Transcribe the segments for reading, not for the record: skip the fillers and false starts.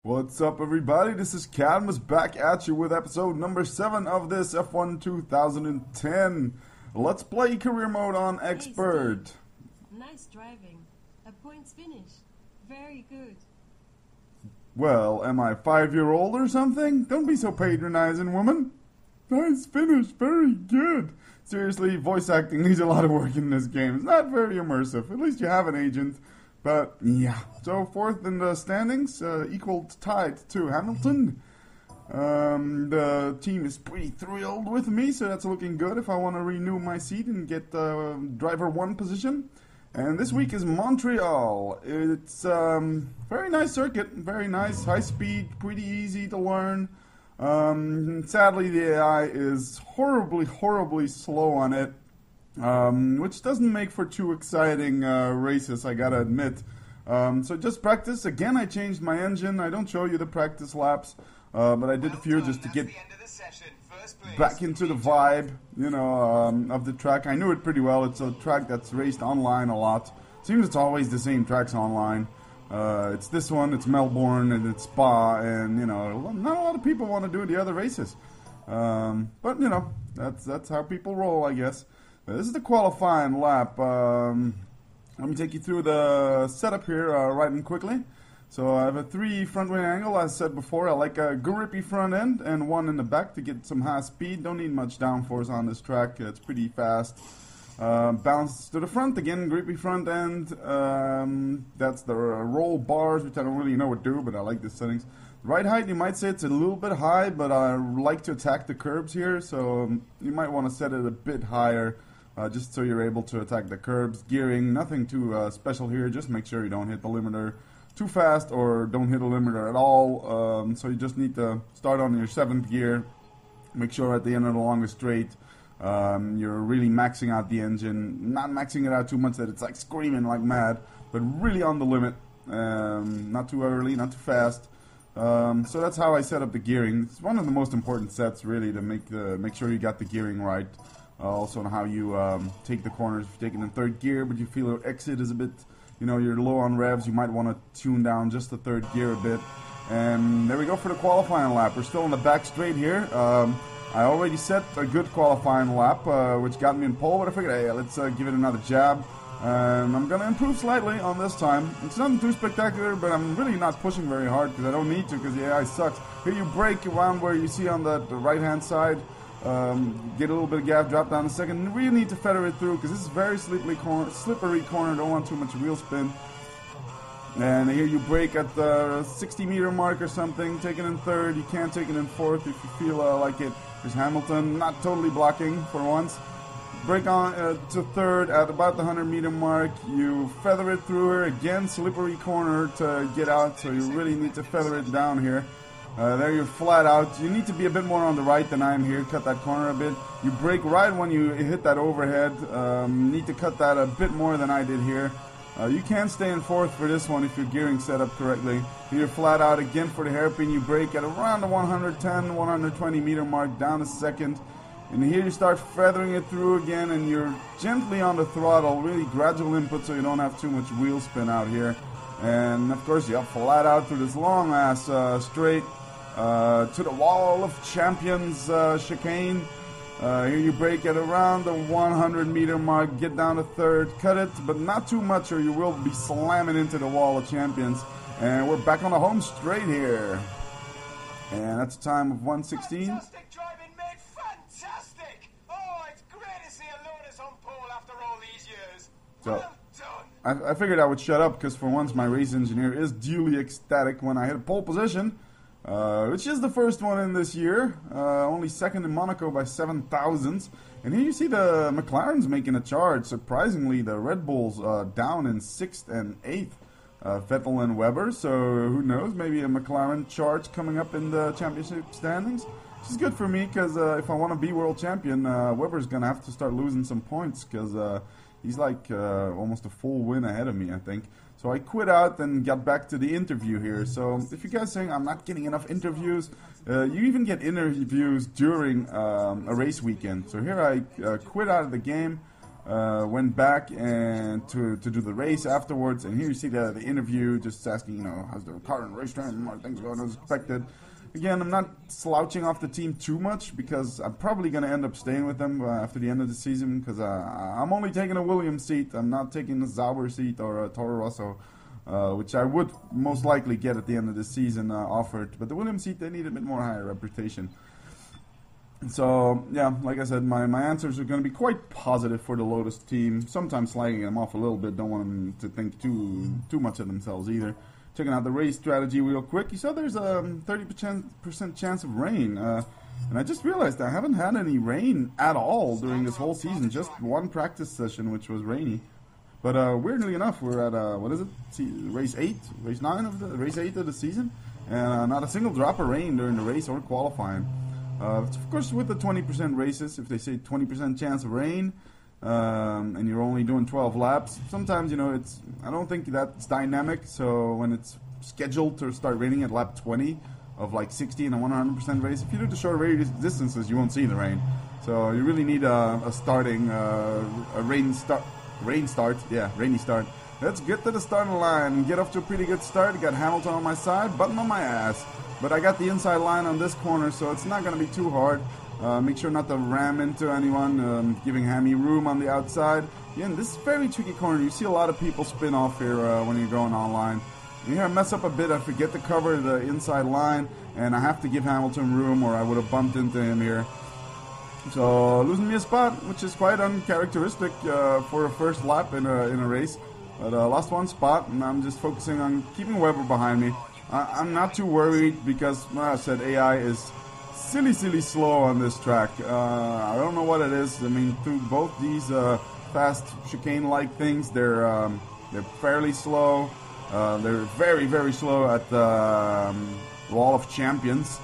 What's up, everybody? This is Cadmus back at you with episode number 7 of this F1 2010 Let's Play Career Mode on Expert. Hey, nice driving. A points finish. Very good. Well, am I 5-year-old or something? Don't be so patronizing, woman. Nice finish. Very good. Seriously, voice acting needs a lot of work in this game. It's not very immersive. At least you have an agent. But, yeah. So, fourth in the standings, equal tied to Hamilton. The team is pretty thrilled with me, so that's looking good if I want to renew my seat and get driver 1 position. And this week is Montreal. It's very nice circuit, very nice, high speed, pretty easy to learn. Sadly, the AI is horribly slow on it. Which doesn't make for too exciting races, I gotta admit. So just practice. Again, I changed my engine. I don't show you the practice laps, but I did a few just to get back into the vibe, of the track. I knew it pretty well. It's a track that's raced online a lot. Seems it's always the same tracks online. It's this one, it's Melbourne, and it's Spa, and, not a lot of people want to do the other races. But, that's how people roll, I guess. This is the qualifying lap. Let me take you through the setup here right and quickly. So I have a 3 front wing angle, as I said before. I like a grippy front end and 1 in the back to get some high speed. Don't need much downforce on this track. It's pretty fast. Bounce to the front, again, grippy front end. That's the roll bars, which I don't really know what do, but I like the settings. Ride height, you might say it's a little bit high, but I like to attack the curbs here, so you might want to set it a bit higher. Just so you're able to attack the curbs. Gearing, nothing too special here. Just make sure you don't hit the limiter too fast or don't hit a limiter at all. So you just need to start on your 7th gear. Make sure at the end of the longest straight you're really maxing out the engine. Not maxing it out too much that it's like screaming like mad, but really on the limit. Not too early, not too fast. So that's how I set up the gearing. It's one of the most important sets really to make sure you got the gearing right. Also on how you take the corners. If you're taking in 3rd gear, but you feel your exit is a bit, you're low on revs, you might want to tune down just the 3rd gear a bit. And there we go for the qualifying lap. We're still on the back straight here. I already set a good qualifying lap, which got me in pole, but I figured, hey, let's give it another jab. I'm going to improve slightly on this time. It's nothing too spectacular, but I'm really not pushing very hard because I don't need to because the AI sucks. Here you brake around where you see on the right-hand side. Get a little bit of gap, drop down a second. You really need to feather it through because this is very slippery corner. Don't want too much wheel spin. And here you brake at the 60-meter mark or something. Take it in 3rd. You can't take it in 4th if you feel like it. There's Hamilton not totally blocking for once. Brake on to 3rd at about the 100-meter mark. You feather it through here again. Slippery corner to get out, so you really need to feather it down here. There you're flat out. You need to be a bit more on the right than I am here. Cut that corner a bit. You brake right when you hit that overhead. Need to cut that a bit more than I did here. You can stay in 4th for this one if your gearing set up correctly. You're flat out again for the hairpin. You brake at around the 110, 120 meter mark down a 2nd. And here you start feathering it through again and you're gently on the throttle. Really gradual input so you don't have too much wheel spin out here. And of course you're flat out through this long ass straight. To the wall of champions chicane. Here you brake at around the 100-meter mark, get down to 3rd, cut it, but not too much or you will be slamming into the wall of champions. And we're back on the home straight here. And that's a time of 1:16. Fantastic driving, mate, fantastic! Oh, it's great to see a Lotus on pole after all these years. Well done. I figured I would shut up because for once my race engineer is duly ecstatic when I hit pole position. Which is the first one in this year, only 2nd in Monaco by 7 thousandths. And here you see the McLaren's making a charge. Surprisingly, the Red Bull's down in 6th and 8th, Vettel and Webber. So who knows, maybe a McLaren charge coming up in the championship standings. Which is good for me because if I want to be world champion, Webber's going to have to start losing some points because he's like almost a full win ahead of me, I think. So I quit out and got back to the interview here. So if you guys are saying I'm not getting enough interviews, you even get interviews during a race weekend. So here I quit out of the game. went back and to do the race afterwards, and here you see the interview, just asking, you know, how's the car and race train, are things going as expected. Again, I'm not slouching off the team too much because I'm probably going to end up staying with them after the end of the season because I'm only taking a Williams seat. I'm not taking a Sauber seat or a Toro Rosso, which I would most likely get at the end of the season offered. But the Williams seat, they need a bit more higher reputation. So, yeah, like I said, my answers are going to be quite positive for the Lotus team. Sometimes slagging them off a little bit. Don't want them to think too much of themselves either. Checking out the race strategy real quick. You saw there's a 30% chance of rain. And I just realized I haven't had any rain at all during this whole season. Just one practice session, which was rainy. But weirdly enough, we're at, what is it? Race 8? Race 9 of the race 8 of the season. And not a single drop of rain during the race or qualifying. Of course, with the 20% races, if they say 20% chance of rain, and you're only doing 12 laps, sometimes, you know, I don't think that's dynamic. So when it's scheduled to start raining at lap 20 of like 60 and a 100% race, if you do the short radius distances, you won't see the rain. So you really need a rainy start. Let's get to the starting line and get off to a pretty good start. Got Hamilton on my side, Button on my ass. But I got the inside line on this corner, so it's not going to be too hard. Make sure not to ram into anyone, giving Hammy room on the outside. Again, this is a very tricky corner. You see a lot of people spin off here when you're going online. And here I mess up a bit. I forget to cover the inside line, and I have to give Hamilton room, or I would have bumped into him here. So losing me a spot, which is quite uncharacteristic for a first lap in a race. But lost one spot, and I'm just focusing on keeping Weber behind me. I'm not too worried because, well, I said AI is silly slow on this track. I don't know what it is. I mean, through both these fast chicane-like things, they're fairly slow. They're very slow at the Wall of Champions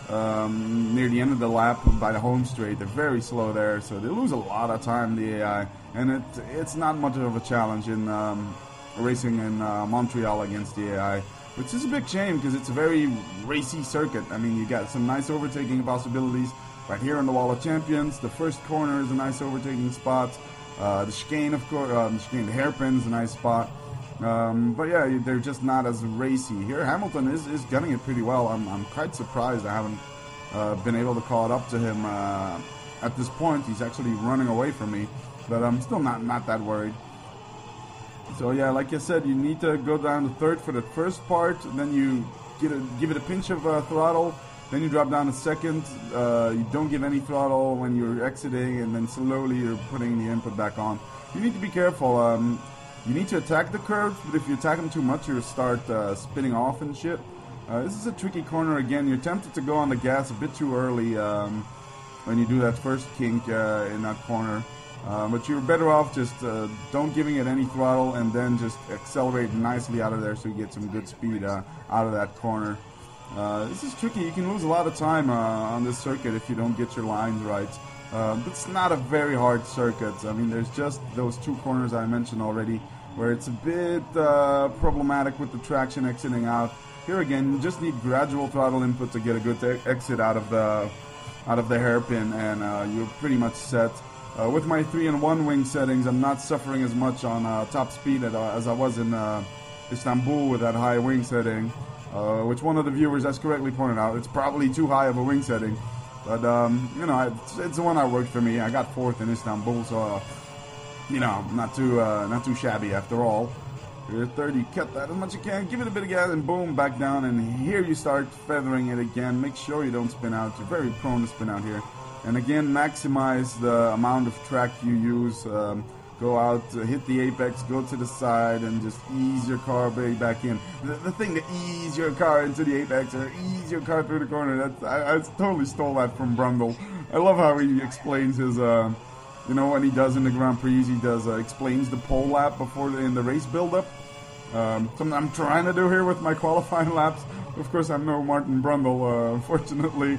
near the end of the lap by the home straight. They're very slow there, so they lose a lot of time, the AI. And it's not much of a challenge in racing in Montreal against the AI. Which is a big shame because it's a very racy circuit. I mean, you got some nice overtaking possibilities right here on the Wall of Champions. The first corner is a nice overtaking spot. The chicane, of course, the hairpin is a nice spot. But yeah, they're just not as racy. Here, Hamilton is gunning it pretty well. I'm quite surprised I haven't been able to call it up to him at this point. He's actually running away from me, but I'm still not that worried. So yeah, like I said, you need to go down to third for the first part, then you give it a pinch of throttle, then you drop down to second, you don't give any throttle when you're exiting, and then slowly you're putting the input back on. You need to be careful. You need to attack the curves, but if you attack them too much, you'll start spinning off and shit. This is a tricky corner again. You're tempted to go on the gas a bit too early when you do that first kink in that corner. But you're better off just don't giving it any throttle and then just accelerate nicely out of there so you get some good speed out of that corner. This is tricky. You can lose a lot of time on this circuit if you don't get your lines right. It's not a very hard circuit. I mean, there's just those two corners I mentioned already where it's a bit problematic with the traction exiting out. Here again, you just need gradual throttle input to get a good exit out of the hairpin, and you're pretty much set. With my 3-in-1 wing settings, I'm not suffering as much on top speed as I was in Istanbul with that high wing setting, which one of the viewers has correctly pointed out. It's probably too high of a wing setting, but you know, it's the one that worked for me. I got 4th in Istanbul, so you know, not too shabby after all. You're at 30, cut that as much as you can, give it a bit of gas, and boom, back down. And here you start feathering it again. Make sure you don't spin out. You're very prone to spin out here. And again, maximize the amount of track you use. Go out, hit the apex, go to the side, and just ease your car back in. The thing to ease your car into the apex or ease your car through the corner, I totally stole that from Brundle. I love how he explains his, you know, when he does in the Grand Prix, he does explains the pole lap before in the race build-up. Something I'm trying to do here with my qualifying laps. Of course, I'm no Martin Brundle, unfortunately.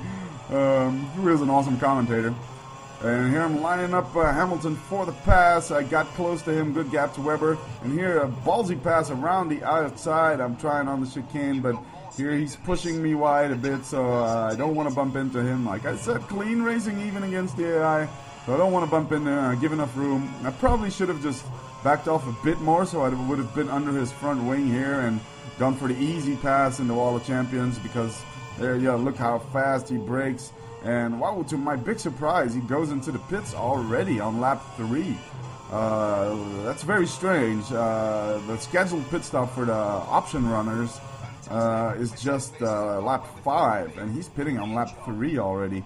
Who is an awesome commentator. And here I'm lining up Hamilton for the pass. I got close to him, good gap to Weber. And here a ballsy pass around the outside. I'm trying on the chicane, but here he's pushing me wide a bit, so I don't want to bump into him. Like I said, clean racing even against the AI. So I don't want to bump in there, give enough room. I probably should have just backed off a bit more so I would have been under his front wing here and gone for the easy pass in the Wall of Champions, because there, yeah, look how fast he brakes. And wow, to my big surprise, he goes into the pits already on lap 3. That's very strange. The scheduled pit stop for the option runners is just lap 5, and he's pitting on lap 3 already,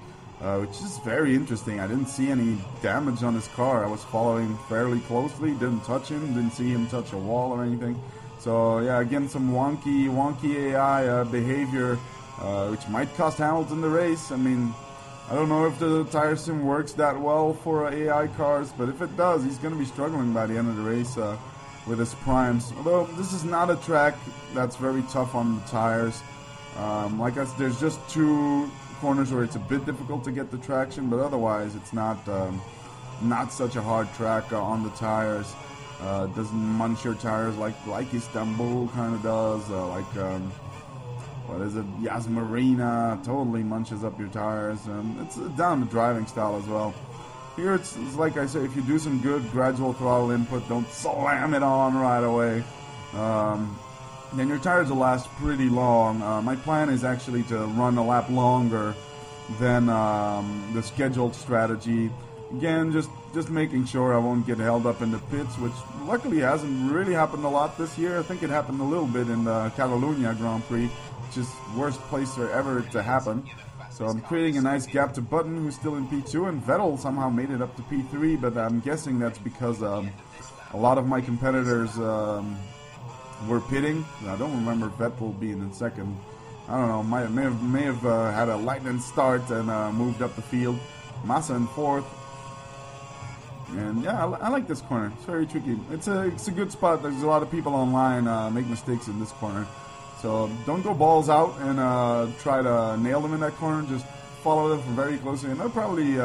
which is very interesting. I didn't see any damage on his car. I was following fairly closely, didn't touch him, didn't see him touch a wall or anything. So yeah, again, some wonky AI behavior, which might cost Hamilton the race. I mean, I don't know if the tire sim works that well for AI cars, but if it does, he's going to be struggling by the end of the race with his primes. Although this is not a track that's very tough on the tires. Like I said, there's just 2 corners where it's a bit difficult to get the traction, but otherwise it's not such a hard track on the tires. It doesn't munch your tires like Istanbul kind of does, what is it? Yas Marina totally munches up your tires. It's down to driving style as well. Here it's like I say, if you do some good gradual throttle input, don't slam it on right away, then your tires will last pretty long. My plan is actually to run a lap longer than the scheduled strategy. Again, just making sure I won't get held up in the pits, which luckily hasn't really happened a lot this year. I think it happened a little bit in the Catalunya Grand Prix, which is worst place for ever to happen. So I'm creating a nice gap to Button, who's still in P2, and Vettel somehow made it up to P3, but I'm guessing that's because a lot of my competitors were pitting. I don't remember Vettel being in second. I don't know, may have had a lightning start and moved up the field. Massa in fourth. And yeah, I like this corner. It's very tricky. It's a good spot. There's a lot of people online make mistakes in this corner. So don't go balls out and try to nail them in that corner. Just follow them very closely, and they'll probably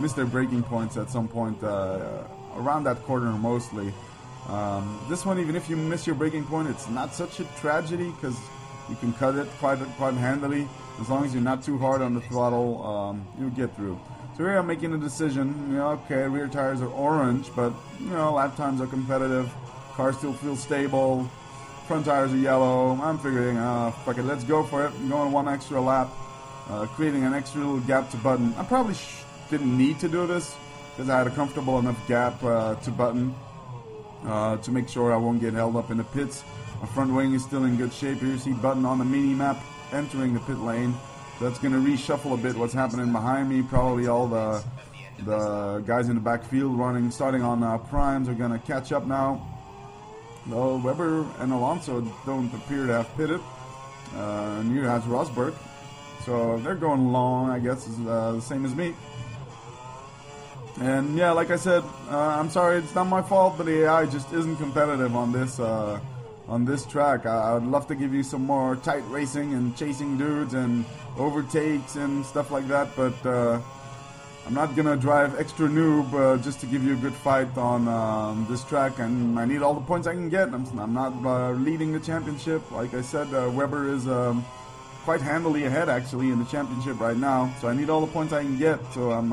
miss their braking points at some point around that corner mostly. This one, even if you miss your braking point, it's not such a tragedy because you can cut it quite handily. As long as you're not too hard on the throttle, you'll get through. So here I'm making a decision. Okay, rear tires are orange, but lap times are competitive. Car still feels stable. Front tires are yellow. I'm figuring, fuck it, let's go for it. I'm going 1 extra lap, creating an extra little gap to Button. I probably didn't need to do this because I had a comfortable enough gap to Button to make sure I won't get held up in the pits. My front wing is still in good shape. Here you see Button on the mini map entering the pit lane. So that's going to reshuffle a bit what's happening behind me. Probably all the guys in the backfield starting on primes are going to catch up now. Though Webber and Alonso don't appear to have pitted. Neither has Rosberg. So they're going long, I guess, is the same as me. And yeah, like I said, I'm sorry, it's not my fault, but the AI just isn't competitive on this track. I would love to give you some more tight racing and chasing dudes and overtakes and stuff like that, but I'm not gonna drive extra noob just to give you a good fight on this track, and I need all the points I can get. I'm not leading the championship. Like I said, Webber is quite handily ahead actually in the championship right now, so I need all the points I can get, so I'm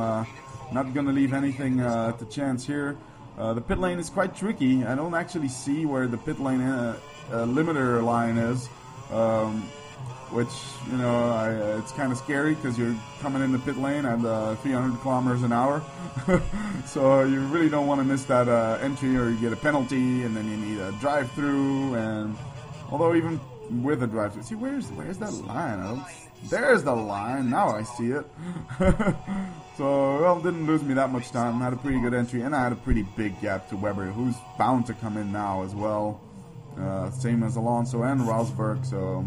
not gonna leave anything to chance here. The pit lane is quite tricky. I don't actually see where the pit lane limiter line is, which, it's kind of scary because you're coming in the pit lane at 300 kilometers an hour. So you really don't want to miss that entry, or you get a penalty, and then you need a drive-through. And although even with a drive-through, see, where's that line? There's the line. Now I see it. So, well, didn't lose me that much time. Had a pretty good entry, and I had a pretty big gap to Webber, who's bound to come in now as well. Same as Alonso and Rosberg, so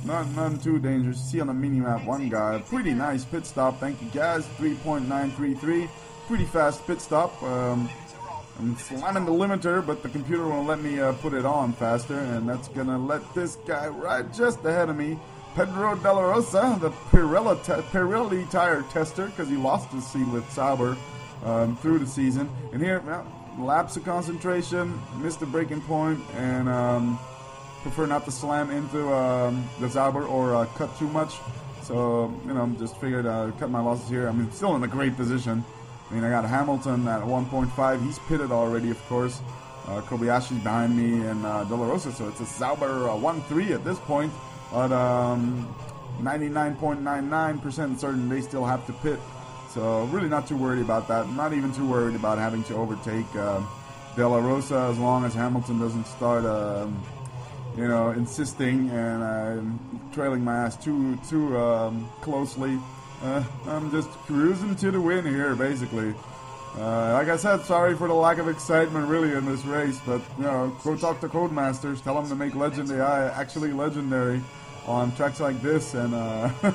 none too dangerous. See on the mini-map, one guy, pretty nice pit stop. Thank you, guys. 3.933. Pretty fast pit stop. I'm slamming the limiter, but the computer won't let me put it on faster, and that's going to let this guy right just ahead of me, Pedro De La Rosa, the Pirelli tire tester, because he lost his seat with Sauber through the season. And here, lapse of concentration, missed the braking point, and prefer not to slam into the Sauber or cut too much. So, just figured cut my losses here. I'm still in a great position. I mean, I got Hamilton at 1.5. He's pitted already, of course. Kobayashi's behind me, and De La Rosa. So it's a Sauber 1-3 at this point. But 99.99% certain they still have to pit. So really not too worried about that. Not even too worried about having to overtake De La Rosa, as long as Hamilton doesn't start, insisting and trailing my ass too closely. I'm just cruising to the win here, basically. Like I said, sorry for the lack of excitement, really, in this race. But go talk to Codemasters, tell them to make Legend AI actually legendary on tracks like this, and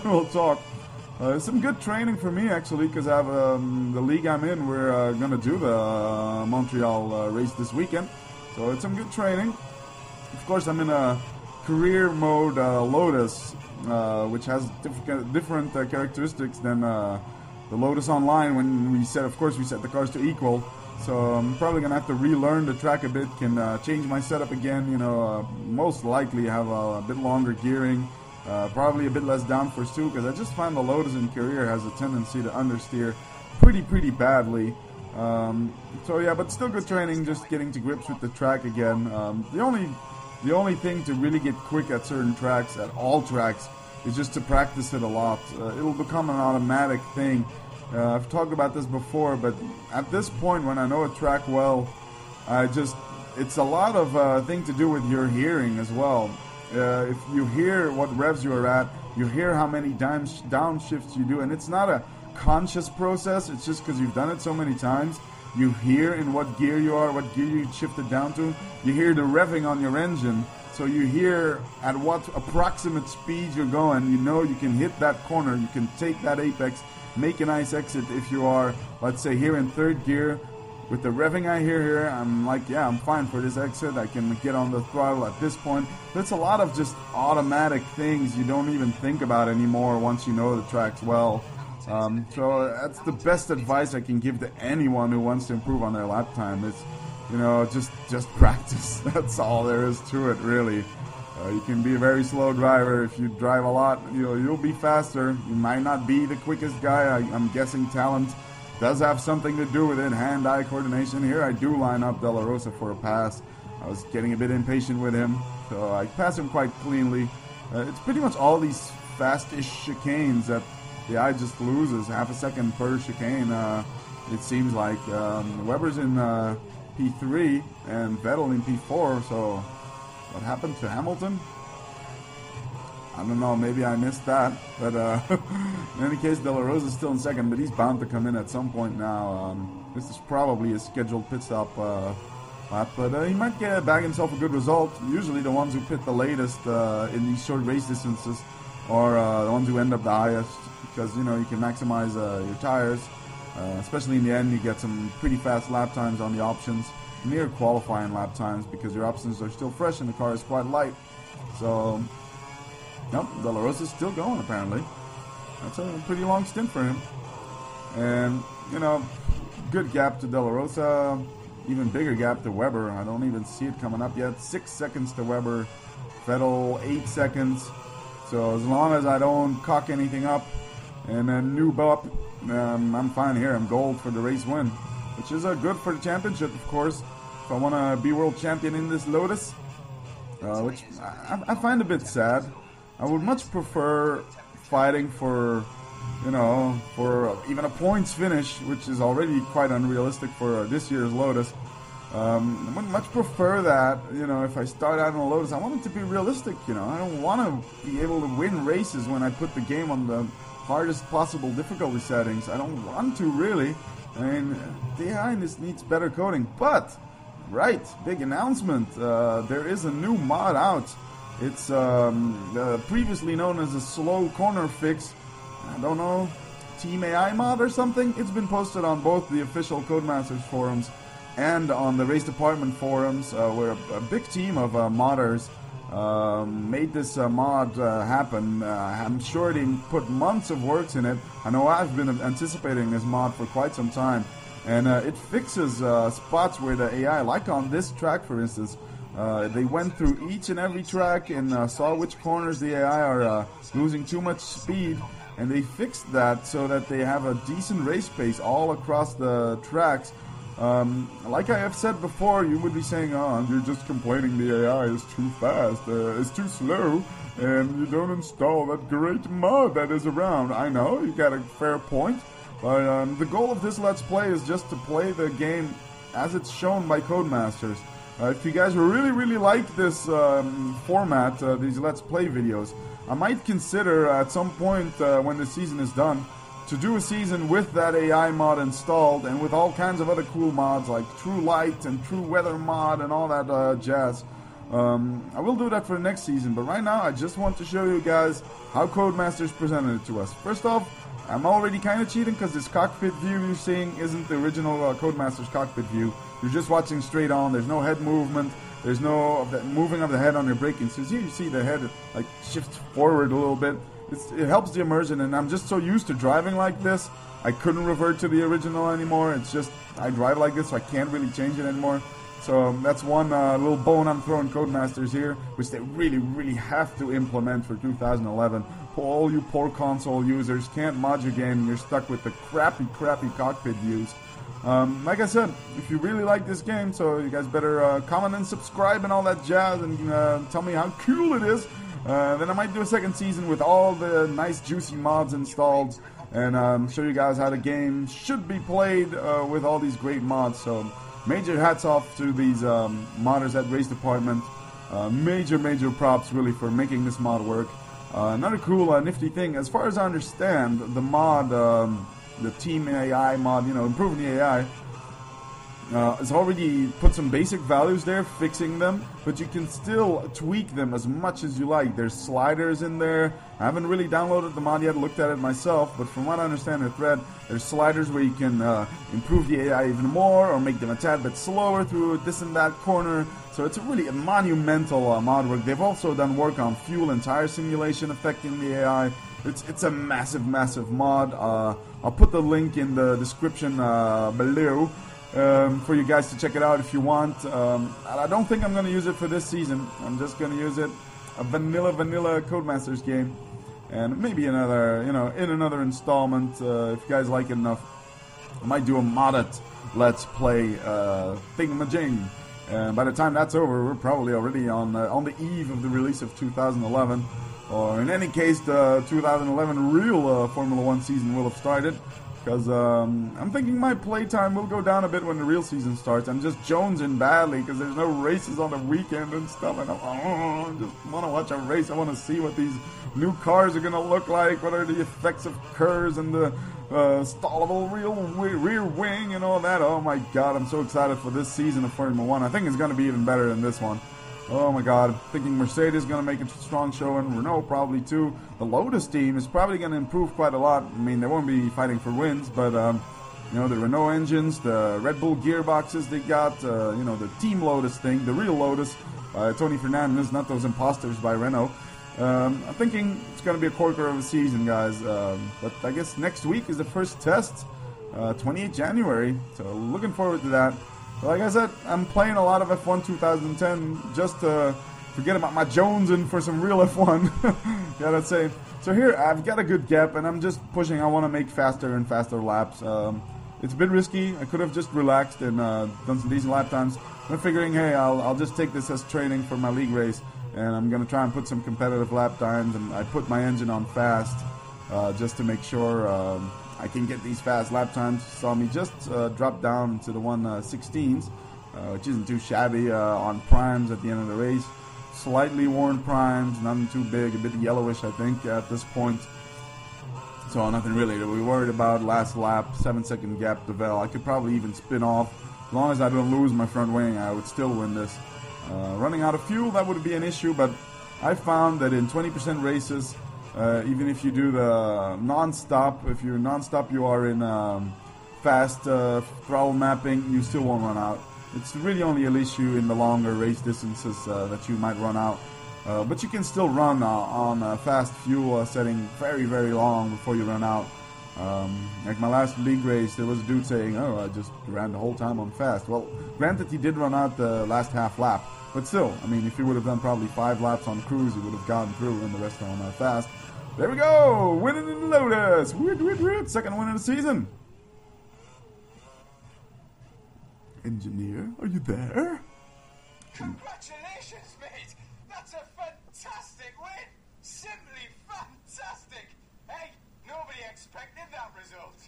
we'll talk. It's some good training for me, actually, because I have the league I'm in. We're going to do the Montreal race this weekend. So it's some good training. Of course, I'm in a career mode Lotus, which has different characteristics than the Lotus Online. When we set the cars to equal. So I'm probably going to have to relearn the track a bit, can change my setup again, most likely have a bit longer gearing, probably a bit less downforce too, because I just find the Lotus in career has a tendency to understeer pretty badly. But still good training, just getting to grips with the track again. The only thing to really get quick at certain tracks, at all tracks, is just to practice it a lot. It'll become an automatic thing. I've talked about this before, but at this point, when I know a track well, it's a lot of thing to do with your hearing as well. If you hear what revs you are at, you hear how many downshifts you do, and it's not a conscious process, it's just because you've done it so many times. You hear in what gear you are, what gear you shifted down to. You hear the revving on your engine, so you hear at what approximate speed you're going. You can hit that corner, you can take that apex, make a nice exit. If you are, let's say, here in third gear, with the revving I hear here, I'm like, yeah, I'm fine for this exit. I can get on the throttle at this point. It's a lot of just automatic things you don't even think about anymore once you know the tracks well. So that's the best advice I can give to anyone who wants to improve on their lap time. It's, just practice. That's all there is to it, really. You can be a very slow driver. If you drive a lot, you'll be faster. You might not be the quickest guy. I'm guessing talent does have something to do with it. Hand-eye coordination. Here I do line up De La Rosa for a pass. I was getting a bit impatient with him, so I passed him quite cleanly. It's pretty much all these fast-ish chicanes that the eye just loses half a second per chicane. It seems like Webber's in P3 and Vettel in P4, so what happened to Hamilton? I don't know, maybe I missed that. But in any case, De La Rosa is still in second, but he's bound to come in at some point now. This is probably a scheduled pit stop lap, but he might bag himself a good result. Usually the ones who pit the latest in these short race distances are the ones who end up the highest, because you can maximize your tires. Especially in the end, you get some pretty fast lap times on the options, near qualifying lap times, because your options are still fresh and the car is quite light. So, nope, De La Rosa is still going, apparently. That's a pretty long stint for him. And, good gap to De La Rosa, even bigger gap to Webber. I don't even see it coming up yet. 6 seconds to Webber, Vettel 8 seconds. So as long as I don't cock anything up and then noob up, I'm fine here. I'm gold for the race win, which is good for the championship, of course. If I want to be world champion in this Lotus, which I find a bit sad. I would much prefer fighting for, for even a points finish, which is already quite unrealistic for this year's Lotus. I would much prefer that, if I start out in a Lotus, I want it to be realistic, I don't want to be able to win races when I put the game on the hardest possible difficulty settings. I don't want to, really. I mean, the AI in this needs better coding. But, right, big announcement. There is a new mod out. It's previously known as a slow corner fix. I don't know, Team AI mod or something? It's been posted on both the official Codemasters forums and on the race department forums, where a big team of modders made this mod happen. I'm sure they put months of work in it. I know I've been anticipating this mod for quite some time, and it fixes spots where the AI, like on this track for instance, They went through each and every track and saw which corners the AI are losing too much speed, and they fixed that so that they have a decent race pace all across the tracks. Like I have said before, you would be saying, oh, you're just complaining the AI is too fast, it's too slow, and you don't install that great mod that is around. I know, you got a fair point, but the goal of this Let's Play is just to play the game as it's shown by Codemasters. If you guys really like this format, these Let's Play videos, I might consider at some point when the season is done to do a season with that AI mod installed and with all kinds of other cool mods like True Light and True Weather mod and all that jazz. I will do that for the next season, but right now I just want to show you guys how Codemasters presented it to us. First off, I'm already kind of cheating because this cockpit view you're seeing isn't the original Codemasters cockpit view. You're just watching straight on. There's no head movement. There's no moving of the head on your braking. So you see the head like shifts forward a little bit. It helps the immersion, and I'm just so used to driving like this, I couldn't revert to the original anymore. It's just, I drive like this, so I can't really change it anymore. So that's one little bone I'm throwing Codemasters here, which they really have to implement for 2011. All you poor console users can't mod your game, and you're stuck with the crappy cockpit views. Like I said, if you really like this game, so you guys better comment and subscribe and all that jazz, and tell me how cool it is. Then I might do a second season with all the nice juicy mods installed, and show you guys how the game should be played with all these great mods. So major hats off to these modders at Race Department. Major props really for making this mod work. Another cool nifty thing, as far as I understand, the mod, the Team AI mod, improving the AI, it's already put some basic values there, fixing them, but you can still tweak them as much as you like. There's sliders in there. I haven't really downloaded the mod yet, looked at it myself, but from what I understand in the thread, there's sliders where you can improve the AI even more, or make them a tad bit slower through this and that corner. So it's really a monumental mod work. They've also done work on fuel and tire simulation affecting the AI. It's a massive mod. I'll put the link in the description below. For you guys to check it out if you want. I don't think I'm going to use it for this season. I'm just going to use it a vanilla Codemasters game, and maybe another, in another installment if you guys like it enough. I might do a modded Let's Play thingamajig. And by the time that's over, we're probably already on the eve of the release of 2011, or in any case, the 2011 real Formula 1 season will have started. Because I'm thinking my playtime will go down a bit when the real season starts. I'm just jonesing badly because there's no races on the weekend and stuff. And I just want to watch a race. I want to see what these new cars are going to look like. What are the effects of curves and the stallable rear wing and all that. Oh my god, I'm so excited for this season of Formula 1. I think it's going to be even better than this one. Oh my god, thinking Mercedes is going to make a strong showing, Renault probably too. The Lotus team is probably going to improve quite a lot. I mean, they won't be fighting for wins, but the Renault engines, the Red Bull gearboxes they got, the Team Lotus thing, the real Lotus, Tony Fernandez, not those imposters by Renault. I'm thinking it's going to be a corker of a season, guys, but I guess next week is the first test, 28th January, so looking forward to that. Like I said, I'm playing a lot of F1 2010 just to forget about my jonesing for some real F1, gotta say. So here, I've got a good gap, and I'm just pushing. I want to make faster and faster laps. It's a bit risky. I could have just relaxed and done some decent lap times. I'm figuring, hey, I'll just take this as training for my league race, and I'm going to try and put some competitive lap times, and I put my engine on fast just to make sure I can get these fast lap times. You saw me just drop down to the 1/16s, which isn't too shabby on primes at the end of the race. Slightly worn primes, nothing too big, a bit yellowish I think at this point. So nothing really to be worried about. Last lap, 7-second gap to Vel. I could probably even spin off. As long as I don't lose my front wing, I would still win this. Running out of fuel, that would be an issue, but I found that in 20% races, even if you do the non-stop, if you're non-stop, you are in fast throttle mapping, you still won't run out. It's really only an issue in the longer race distances that you might run out. But you can still run on fast fuel setting very long before you run out. Like my last league race, there was a dude saying, "Oh, I just ran the whole time on fast." Well, granted, he did run out the last half lap, but still, I mean, if he would have done probably 5 laps on cruise, he would have gotten through, and the rest on that fast. There we go, winning in Lotus, second win of the season. Engineer, are you there? Congratulations, mate! That's a fantastic win! Simply fantastic! Hey, nobody expected that result.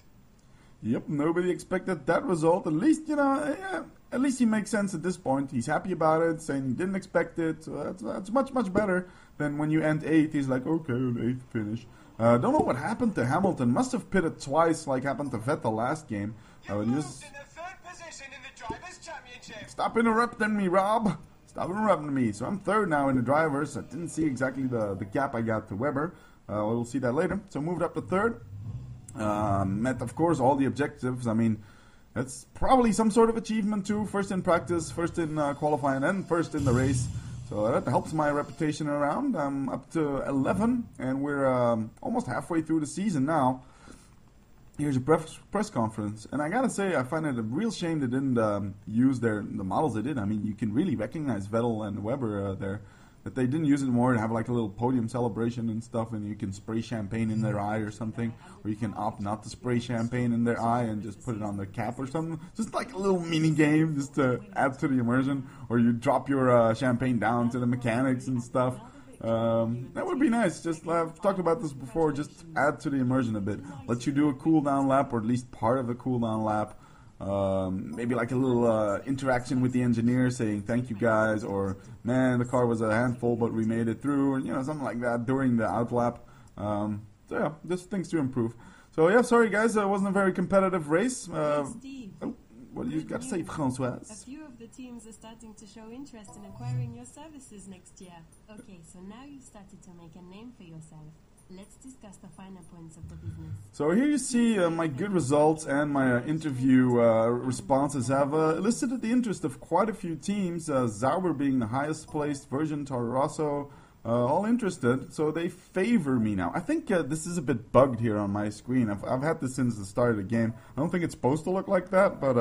Yep, nobody expected that result. At least, you know, yeah, at least he makes sense at this point. He's happy about it, saying he didn't expect it. So that's much, much better than when you end 8th. He's like, okay, an 8th finish. Don't know what happened to Hamilton. Must have pitted twice like happened to Vettel last game. You moved in the 3rd position in the Drivers' Championship. Stop interrupting me, Rob. Stop interrupting me. So I'm 3rd now in the drivers. I didn't see exactly the gap I got to Webber. We'll see that later. So moved up to 3rd. Met, of course, all the objectives. I mean, that's probably some sort of achievement too. First in practice, first in qualifying, and first in the race. So that helps my reputation around. I'm up to 11, and we're almost halfway through the season now. Here's a press conference, and I gotta say, I find it a real shame they didn't use the models they did. I mean, you can really recognize Vettel and Webber there. That they didn't use it more and have like a little podium celebration and stuff, and you can spray champagne in their eye or something, or you can opt not to spray champagne in their eye and just put it on their cap or something. Just like a little mini game just to add to the immersion, or you drop your champagne down to the mechanics and stuff. That would be nice. Just I've talked about this before. Just add to the immersion a bit. Let you do a cool down lap, or at least part of a cool down lap. Maybe like a little interaction with the engineer saying thank you guys, or man, the car was a handful but we made it through, or you know, something like that during the outlap. So yeah, just things to improve. So yeah, sorry guys, it wasn't a very competitive race. Steve. Oh, what do you got to say, A Françoise? few of the teams are starting to show interest in acquiring your services next year. Okay, so now you've started to make a name for yourself. Let's discuss the finer points of the business. So here you see my good results and my interview responses have elicited the interest of quite a few teams, Sauber being the highest placed, Virgin, Toro Rosso, all interested. So they favor me now. I think this is a bit bugged here on my screen. I've had this since the start of the game. I don't think it's supposed to look like that, but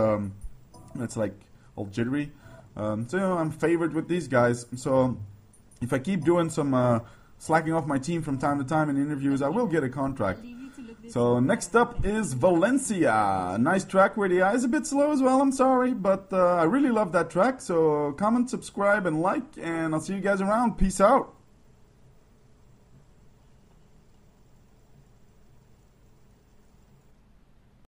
it's like all jittery. So you know, I'm favored with these guys. So if I keep doing some slacking off my team from time to time in interviews, I will get a contract. So next up is Valencia. Nice track where the eye is a bit slow as well, I'm sorry, but I really love that track. So comment, subscribe, and like, and I'll see you guys around. Peace out.